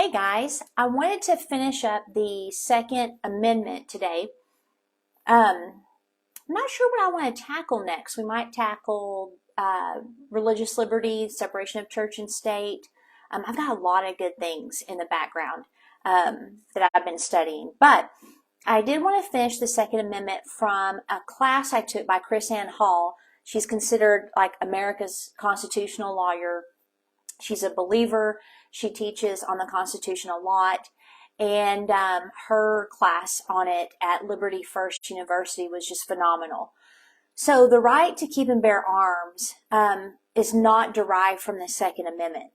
Hey guys, I wanted to finish up the Second Amendment today. I'm not sure what I want to tackle next. We might tackle religious liberty, separation of church and state. I've got a lot of good things in the background that I've been studying, but I did want to finish the Second Amendment from a class I took by Chris Ann Hall. She's considered like America's constitutional lawyer. She's a believer. She teaches on the Constitution a lot. And her class on it at Liberty First University was just phenomenal. So the right to keep and bear arms is not derived from the Second Amendment.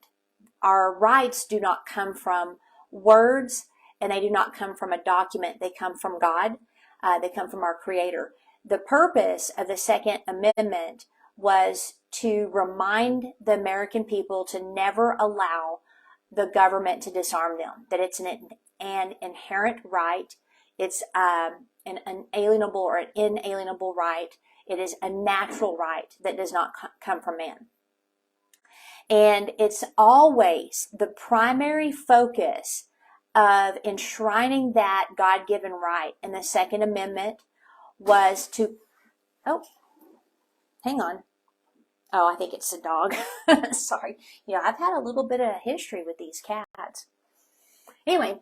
Our rights do not come from words, and they do not come from a document. They come from God. They come from our Creator. The purpose of the Second Amendment was to remind the American people to never allow the government to disarm them, that it's an inherent right, it's an unalienable or an inalienable right, it is a natural right that does not come from man. And it's always the primary focus of enshrining that God-given right in the Second Amendment was to, hang on. Oh, I think it's a dog. Sorry. I've had a little bit of a history with these cats. Anyway,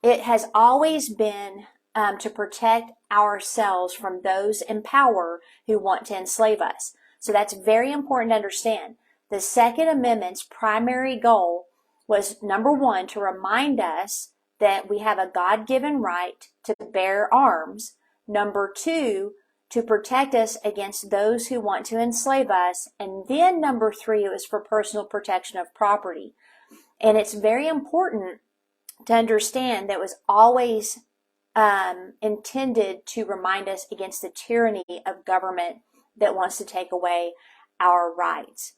it has always been to protect ourselves from those in power who want to enslave us. So that's very important to understand. The Second Amendment's primary goal was, number one, to remind us that we have a God-given right to bear arms. Number two, to protect us against those who want to enslave us. And then number three, it was for personal protection of property. And it's very important to understand that it was always intended to remind us against the tyranny of government that wants to take away our rights.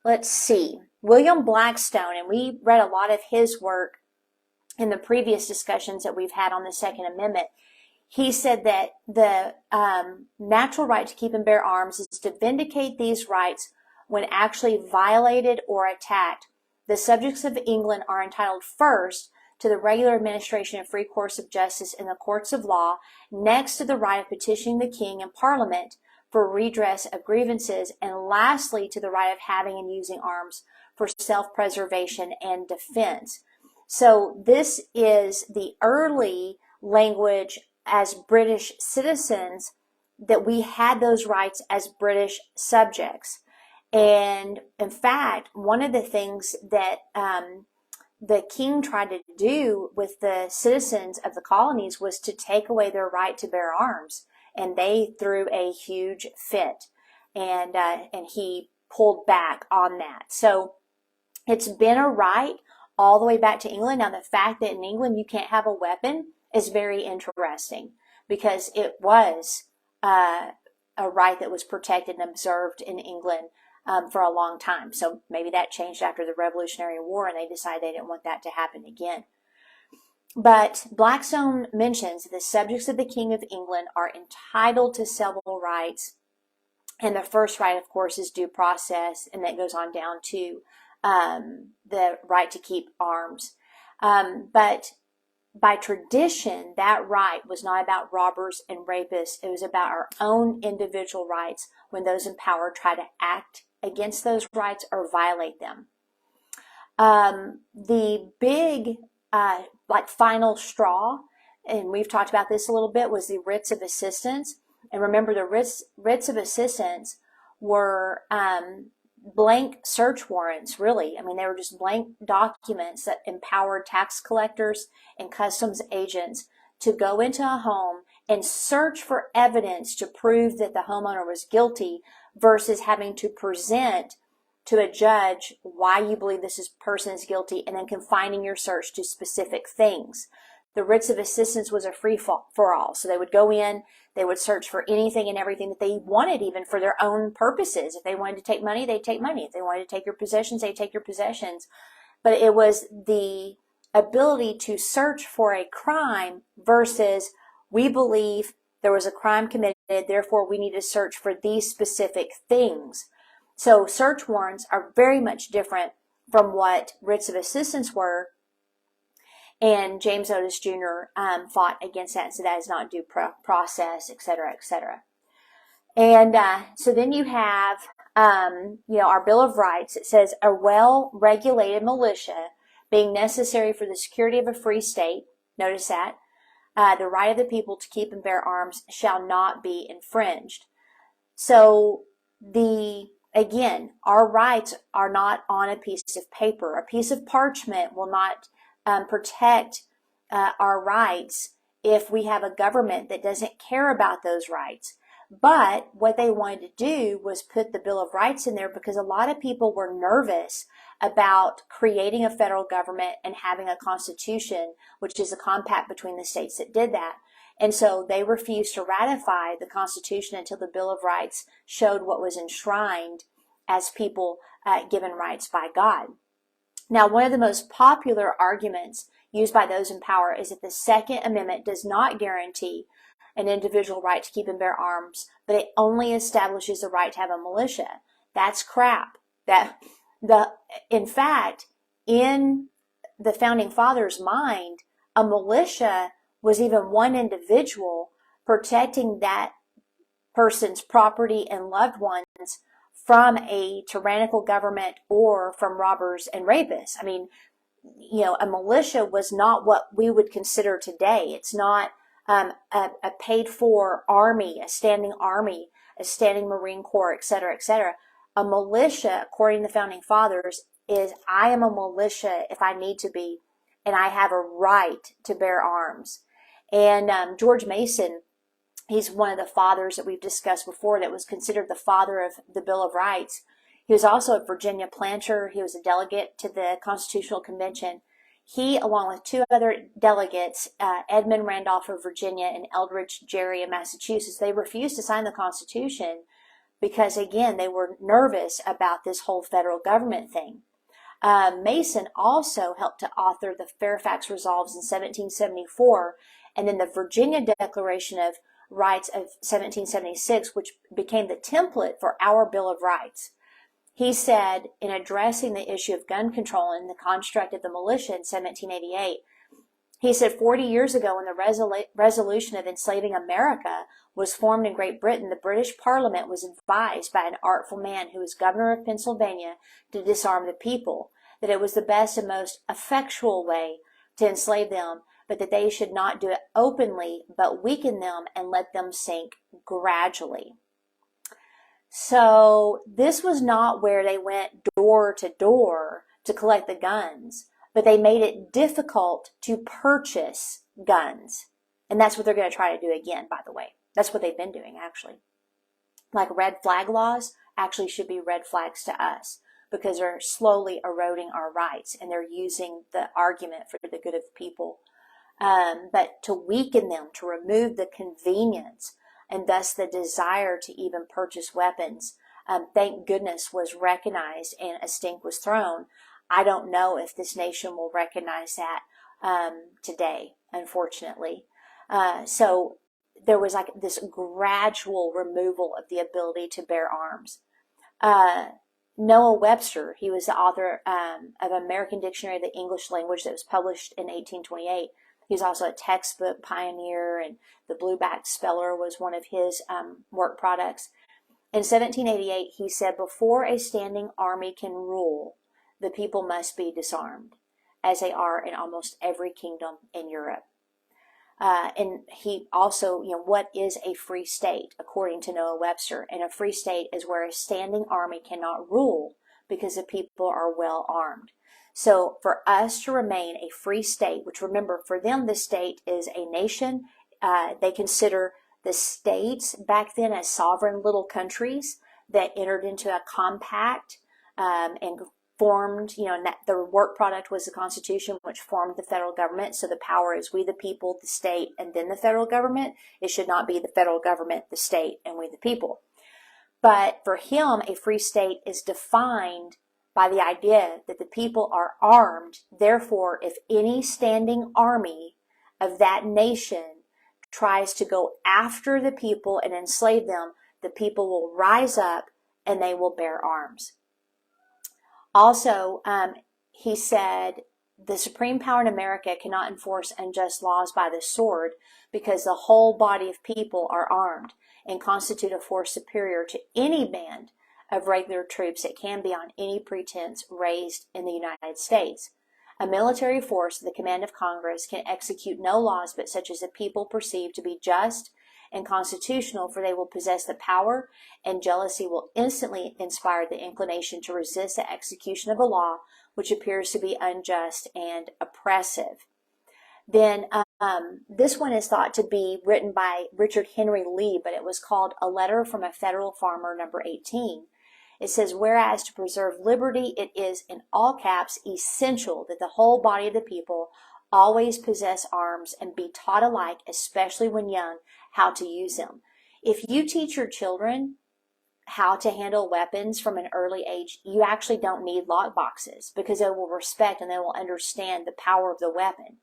Let's see. William Blackstone, and we read a lot of his work in the previous discussions that we've had on the Second Amendment. He said that the natural right to keep and bear arms is to vindicate these rights when actually violated or attacked. The subjects of England are entitled first to the regular administration of free course of justice in the courts of law, next to the right of petitioning the king and parliament for redress of grievances, and lastly to the right of having and using arms for self-preservation and defense. So this is the early language as British citizens, that we had those rights as British subjects. And in fact, one of the things that the king tried to do with the citizens of the colonies was to take away their right to bear arms. And they threw a huge fit, and he pulled back on that. So it's been a right all the way back to England. Now, the fact that in England you can't have a weapon is very interesting, because it was a right that was protected and observed in England for a long time. So maybe that changed after the Revolutionary War, and they decided they didn't want that to happen again. But Blackstone mentions the subjects of the King of England are entitled to civil rights, and the first right, of course, is due process, and that goes on down to the right to keep arms. But by tradition, that right was not about robbers and rapists. It was about our own individual rights when those in power try to act against those rights or violate them. The big final straw, and we've talked about this a little bit, was the writs of assistance. And remember, the writs of assistance were blank search warrants, really. I mean, they were just blank documents that empowered tax collectors and customs agents to go into a home and search for evidence to prove that the homeowner was guilty, versus having to present to a judge why you believe this person is guilty and then confining your search to specific things. The writs of assistance was a free-for-all. So they would go in, they would search for anything and everything that they wanted, even for their own purposes. If they wanted to take money, they'd take money. If they wanted to take your possessions, they'd take your possessions. But it was the ability to search for a crime versus, we believe there was a crime committed, therefore we need to search for these specific things. So search warrants are very much different from what writs of assistance were. And James Otis Jr. Fought against that and said that is not due process, et cetera, et cetera. And so then you have, our Bill of Rights. It says a well-regulated militia being necessary for the security of a free state. Notice that. The right of the people to keep and bear arms shall not be infringed. So again, our rights are not on a piece of paper. A piece of parchment will not protect our rights if we have a government that doesn't care about those rights. But what they wanted to do was put the Bill of Rights in there because a lot of people were nervous about creating a federal government and having a constitution, which is a compact between the states that did that. And so they refused to ratify the Constitution until the Bill of Rights showed what was enshrined as people given rights by God. Now, one of the most popular arguments used by those in power is that the Second Amendment does not guarantee an individual right to keep and bear arms, but it only establishes the right to have a militia. That's crap. In fact, in the Founding Fathers' mind, a militia was even one individual protecting that person's property and loved ones from a tyrannical government or from robbers and rapists. I mean, a militia was not what we would consider today. It's not a paid-for army, a standing Marine Corps, et cetera, et cetera. A militia, according to the Founding Fathers, is I am a militia if I need to be, and I have a right to bear arms. And George Mason, he's one of the fathers that we've discussed before that was considered the father of the Bill of Rights. He was also a Virginia planter. He was a delegate to the Constitutional Convention. He, along with two other delegates, Edmund Randolph of Virginia and Eldridge Gerry of Massachusetts, they refused to sign the Constitution because, again, they were nervous about this whole federal government thing. Mason also helped to author the Fairfax Resolves in 1774, and then the Virginia Declaration of Rights of 1776, which became the template for our Bill of Rights. He said, in addressing the issue of gun control and the construct of the militia in 1788, he said 40 years ago when the resolution of enslaving America was formed in Great Britain, the British Parliament was advised by an artful man who was governor of Pennsylvania to disarm the people, that it was the best and most effectual way to enslave them, but that they should not do it openly, but weaken them and let them sink gradually. So this was not where they went door to door to collect the guns, but they made it difficult to purchase guns. And that's what they're going to try to do again, by the way. That's what they've been doing, actually. Like red flag laws actually should be red flags to us because they're slowly eroding our rights and they're using the argument for the good of the people. But to weaken them, to remove the convenience and thus the desire to even purchase weapons, thank goodness was recognized and a stink was thrown. I don't know if this nation will recognize that today, unfortunately. So there was like this gradual removal of the ability to bear arms. Noah Webster, he was the author of American Dictionary of the English Language that was published in 1828. He was also a textbook pioneer, and the Blueback Speller was one of his work products. In 1788, he said, before a standing army can rule, the people must be disarmed, as they are in almost every kingdom in Europe. And he also, what is a free state, according to Noah Webster? And a free state is where a standing army cannot rule because the people are well armed. So for us to remain a free state, which remember, for them, the state is a nation. They consider the states back then as sovereign little countries that entered into a compact and formed, and that the work product was the Constitution, which formed the federal government. So the power is we the people, the state, and then the federal government. It should not be the federal government, the state, and we the people. But for him, a free state is defined by the idea that the people are armed. Therefore, if any standing army of that nation tries to go after the people and enslave them, the people will rise up and they will bear arms. Also, he said, the supreme power in America cannot enforce unjust laws by the sword because the whole body of people are armed and constitute a force superior to any band of regular troops that can be on any pretense raised in the United States. A military force at the command of Congress can execute no laws but such as the people perceive to be just and constitutional, for they will possess the power, and jealousy will instantly inspire the inclination to resist the execution of a law which appears to be unjust and oppressive. Then this one is thought to be written by Richard Henry Lee, but it was called A Letter from a Federal Farmer, number 18. It says, whereas to preserve liberty, it is in all caps essential that the whole body of the people always possess arms and be taught alike, especially when young, how to use them. If you teach your children how to handle weapons from an early age, you actually don't need lock boxes because they will respect and they will understand the power of the weapon.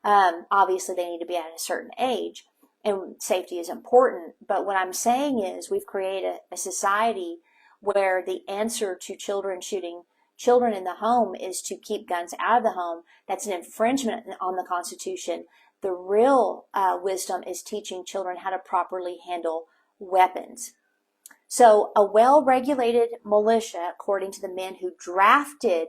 Obviously, they need to be at a certain age, and safety is important. But what I'm saying is we've created a society where the answer to children shooting children in the home is to keep guns out of the home. That's an infringement on the Constitution. The real wisdom is teaching children how to properly handle weapons. So a well-regulated militia, according to the men who drafted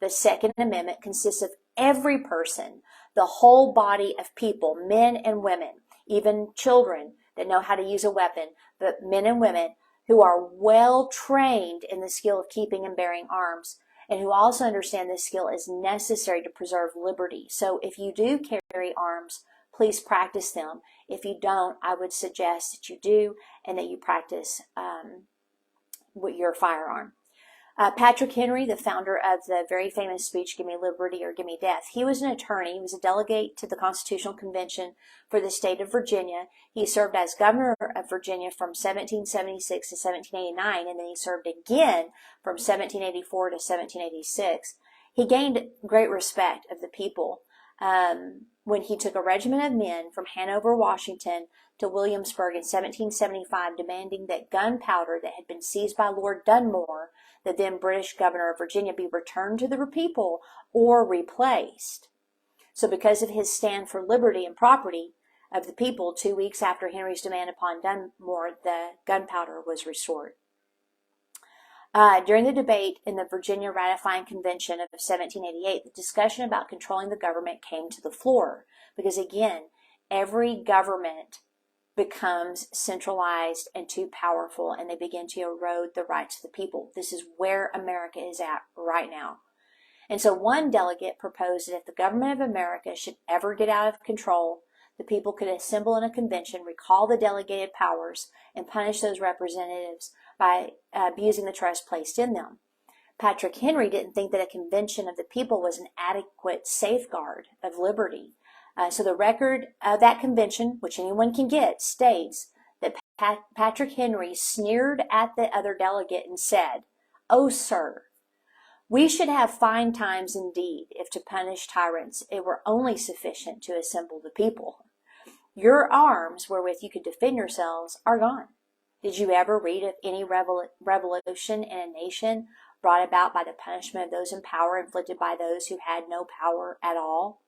the Second Amendment, consists of every person, the whole body of people, men and women, even children that know how to use a weapon, but men and women who are well trained in the skill of keeping and bearing arms, and who also understand this skill is necessary to preserve liberty. So if you do carry arms, please practice them. If you don't, I would suggest that you do and that you practice with your firearm. Patrick Henry, the founder of the very famous speech, Give Me Liberty or Give Me Death, he was an attorney. He was a delegate to the Constitutional Convention for the state of Virginia. He served as governor of Virginia from 1776 to 1789, and then he served again from 1784 to 1786. He gained great respect of the people when he took a regiment of men from Hanover, Washington, to Williamsburg in 1775, demanding that gunpowder that had been seized by Lord Dunmore, the then British governor of Virginia, be returned to the people or replaced. So because of his stand for liberty and property of the people, 2 weeks after Henry's demand upon Dunmore, the gunpowder was restored. During the debate in the Virginia Ratifying Convention of 1788, the discussion about controlling the government came to the floor because, again, every government becomes centralized and too powerful, and they begin to erode the rights of the people. This is where America is at right now. And so one delegate proposed that if the government of America should ever get out of control, the people could assemble in a convention, recall the delegated powers, and punish those representatives by abusing the trust placed in them. Patrick Henry didn't think that a convention of the people was an adequate safeguard of liberty. So the record of that convention, which anyone can get, states that Patrick Henry sneered at the other delegate and said, "Oh, sir, we should have fine times indeed if to punish tyrants it were only sufficient to assemble the people. Your arms wherewith you could defend yourselves are gone. Did you ever read of any revolution in a nation brought about by the punishment of those in power inflicted by those who had no power at all?"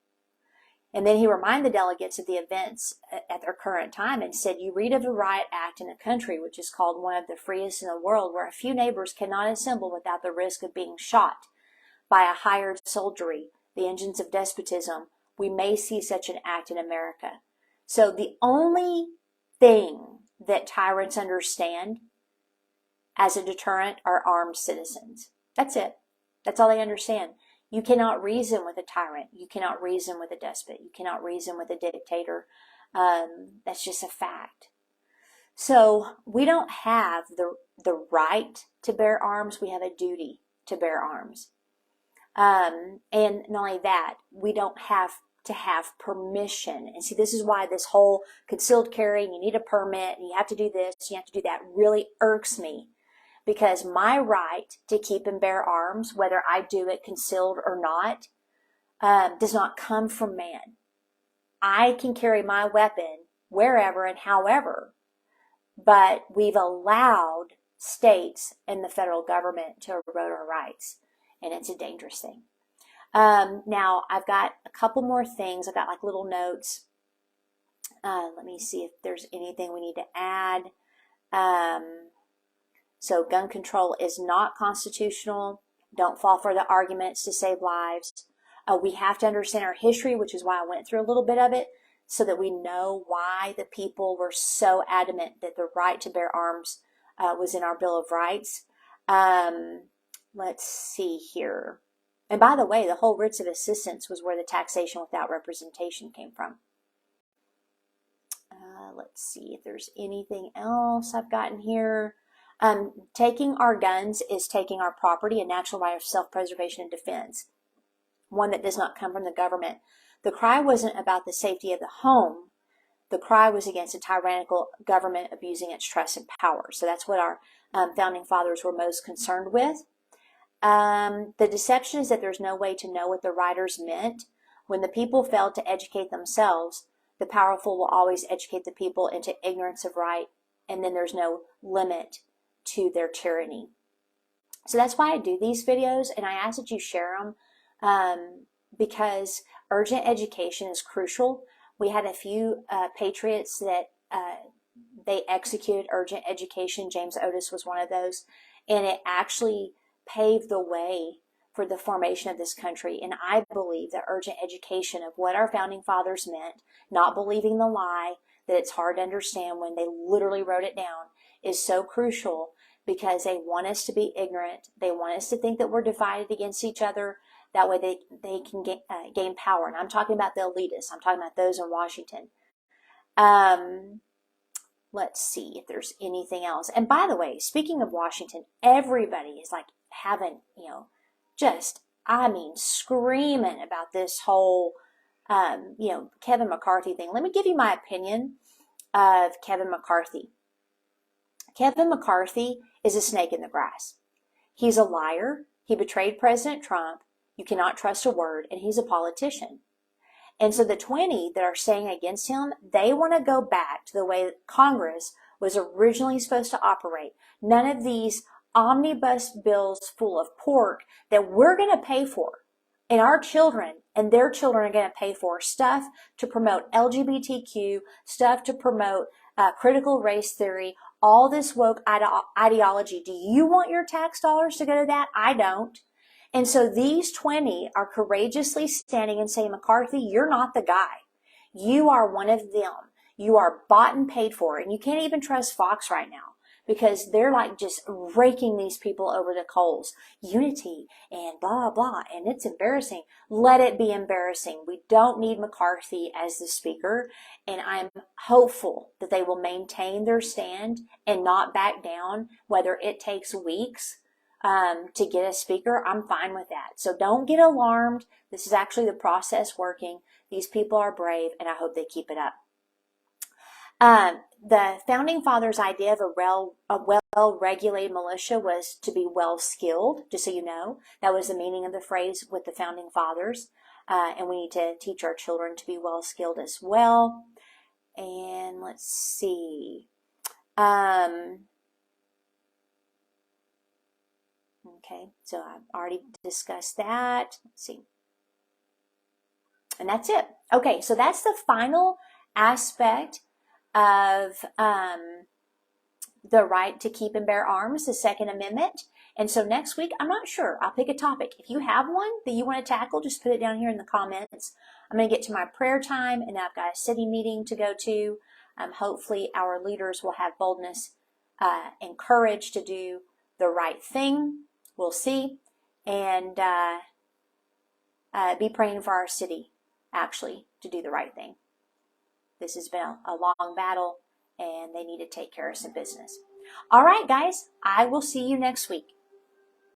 And then he reminded the delegates of the events at their current time and said, "You read of a riot act in a country which is called one of the freest in the world, where a few neighbors cannot assemble without the risk of being shot by a hired soldiery, the engines of despotism. We may see such an act in America." So the only thing that tyrants understand as a deterrent are armed citizens. That's it. That's all they understand. You cannot reason with a tyrant. You cannot reason with a despot. You cannot reason with a dictator. That's just a fact. So we don't have the right to bear arms. We have a duty to bear arms. And not only that, we don't have to have permission. And see, this is why this whole concealed carry, and you need a permit, and you have to do this, you have to do that, really irks me. Because my right to keep and bear arms, whether I do it concealed or not, does not come from man. I can carry my weapon wherever and however, but we've allowed states and the federal government to erode our rights, and it's a dangerous thing. Now, I've got a couple more things. I've got like little notes. Let me see if there's anything we need to add. So gun control is not constitutional. Don't fall for the arguments to save lives. We have to understand our history, which is why I went through a little bit of it, so that we know why the people were so adamant that the right to bear arms was in our Bill of Rights. Let's see here. And by the way, the whole writs of assistance was where the taxation without representation came from. Let's see if there's anything else I've gotten here. Taking our guns is taking our property, a natural right of self-preservation and defense, one that does not come from the government. The cry wasn't about the safety of the home. The cry was against a tyrannical government abusing its trust and power. So that's what our founding fathers were most concerned with. The deception is that there's no way to know what the writers meant. When the people failed to educate themselves, the powerful will always educate the people into ignorance of right, and then there's no limit to their tyranny. So that's why I do these videos, and I ask that you share them because urgent education is crucial. We had a few patriots that they executed urgent education. James Otis was one of those, and it actually paved the way for the formation of this country. And I believe that urgent education of what our founding fathers meant, not believing the lie that it's hard to understand when they literally wrote it down, is so crucial, because they want us to be ignorant. They want us to think that we're divided against each other. That way they can gain power. And I'm talking about the elitists. I'm talking about those in Washington. Let's see if there's anything else. And by the way, speaking of Washington, everybody is like having, just, screaming about this whole, Kevin McCarthy thing. Let me give you my opinion of Kevin McCarthy. Kevin McCarthy is a snake in the grass. He's a liar. He betrayed President Trump. You cannot trust a word, and he's a politician. And so the 20 that are saying against him, they want to go back to the way Congress was originally supposed to operate. None of these omnibus bills full of pork that we're going to pay for, and our children and their children are going to pay for, stuff to promote LGBTQ, stuff to promote critical race theory, all this woke ideology. Do you want your tax dollars to go to that? I don't. And so these 20 are courageously standing and saying, McCarthy, you're not the guy. You are one of them. You are bought and paid for. And you can't even trust Fox right now, because they're like just raking these people over the coals. Unity and blah, blah. And it's embarrassing. Let it be embarrassing. We don't need McCarthy as the speaker. And I'm hopeful that they will maintain their stand and not back down, whether it takes weeks to get a speaker. I'm fine with that. So don't get alarmed. This is actually the process working. These people are brave, and I hope they keep it up. The founding fathers' idea of a well-regulated militia was to be well-skilled, just so you know. That was the meaning of the phrase with the founding fathers. And we need to teach our children to be well-skilled as well. And let's see. Okay, so I've already discussed that. Let's see. And that's it. Okay, so that's the final aspect of the right to keep and bear arms, the Second Amendment. And so next week, I'm not sure. I'll pick a topic. If you have one that you want to tackle, just put it down here in the comments. I'm going to get to my prayer time, and I've got a city meeting to go to. Hopefully, our leaders will have boldness and courage to do the right thing. We'll see. And be praying for our city, actually, to do the right thing. This has been a long battle, and they need to take care of some business. All right, guys, I will see you next week.